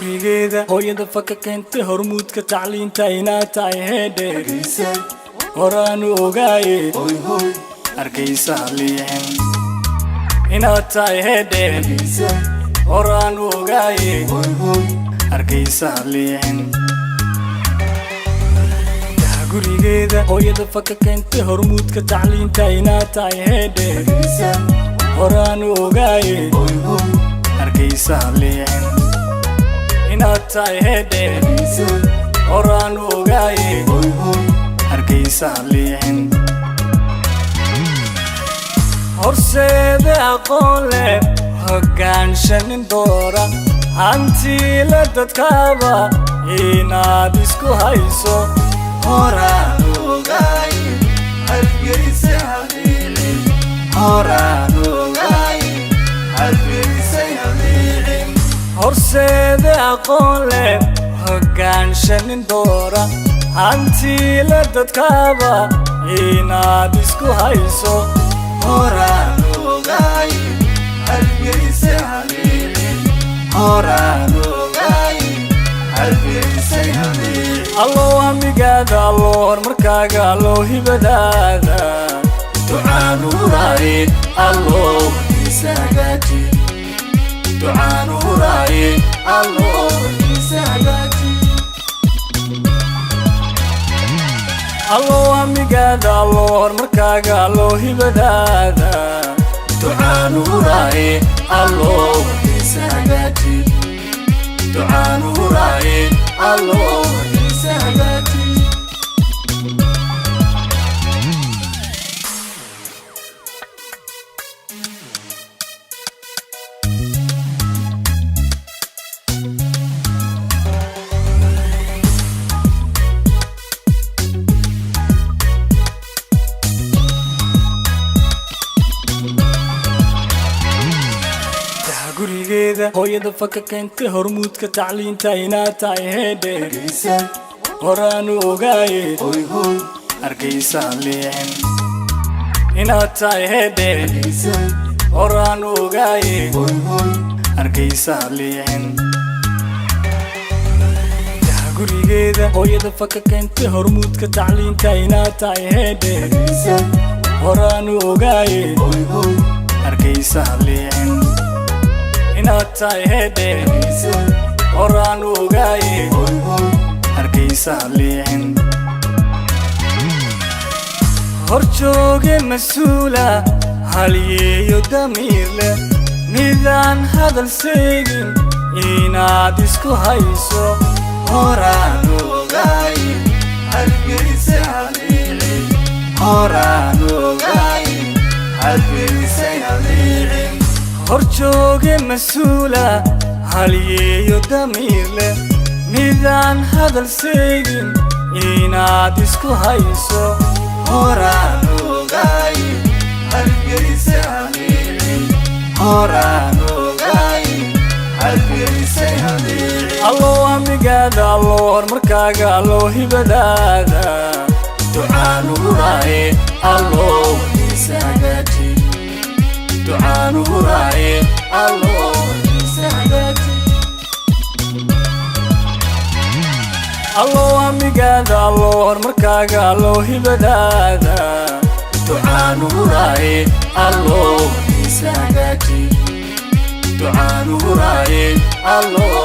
gurigeeda hooyada faka keentay hormuudka tacliinta inaad tahay heedhe horaanu ogaaye arkaysaa liicin inaad tahay heedhe horaanu ogaaye arkaysaa liicin gurigeeda hooyada faka keentay hormuudka tacliinta inaad tahay heedhe horaanu ogaaye arkaysaa liicin inaad tahay heedhe horaanu ogaaye arkaysaa liicin horseeda aqoon leh hoggaanshanin doora hantiila dadkaaba inaad isku hayso horaanu ogaaye hargeysa haliicin horaanu ogaaye hargeysa haliicin horseeda aqoon leh hoggaanshanin doora hantiila dadkaaba inaad isku hayso horaanu ogaaye hargeysa haliicin horaanu ogaaye hargeysa haliicin allow hamigaada allow horumarkaaga allow hibadaada ducaanu huraaye allow isa hagaaji ducaanu huraaye allow isa hagaaji allow hamigaada allow horumarkaaga allow hibadaada ducaanu huraaye allow isa hagaaji ducaanu huraaye allow isa hagaaji gurigeeda hooyada faka keentay hormuudka tacliinta inaad tahay heedhe horaanu ogaaye arkaysaa liicin inaad tahay heedhe horaanu ogaaye arkaysaa liicin gurigeeda hooyada faka keentay hormuudka tacliinta inaad tahay heedhe horaanu ogaaye arkaysaa liicin inaad tahay heedhe horaanu ogaaye arkaysaa liicin horjooge mas-uula haliyeeyo damiir leh midaan hadal seegin inaad isku hayso horaanu ogaaye hargeysa haliicin horaanu ogaaye hargeysa haliicin horjooge mas-uula haliyeeyo damiir leh midaan hadal seegin inaad isku hayso horaanu ogaaye hargeysa haliicin horaanu ogaaye hargeysa haliicin allow hamigaada allow horumarkaaga allow hibadaada ducaanu huraaye allow isa hagaaji ducaanu huraaye allow isa hagaaji allow hamigaada allow horumarkaaga allow hibadaada ducaanu huraaye allow isa hagaaji ducaanu huraaye allow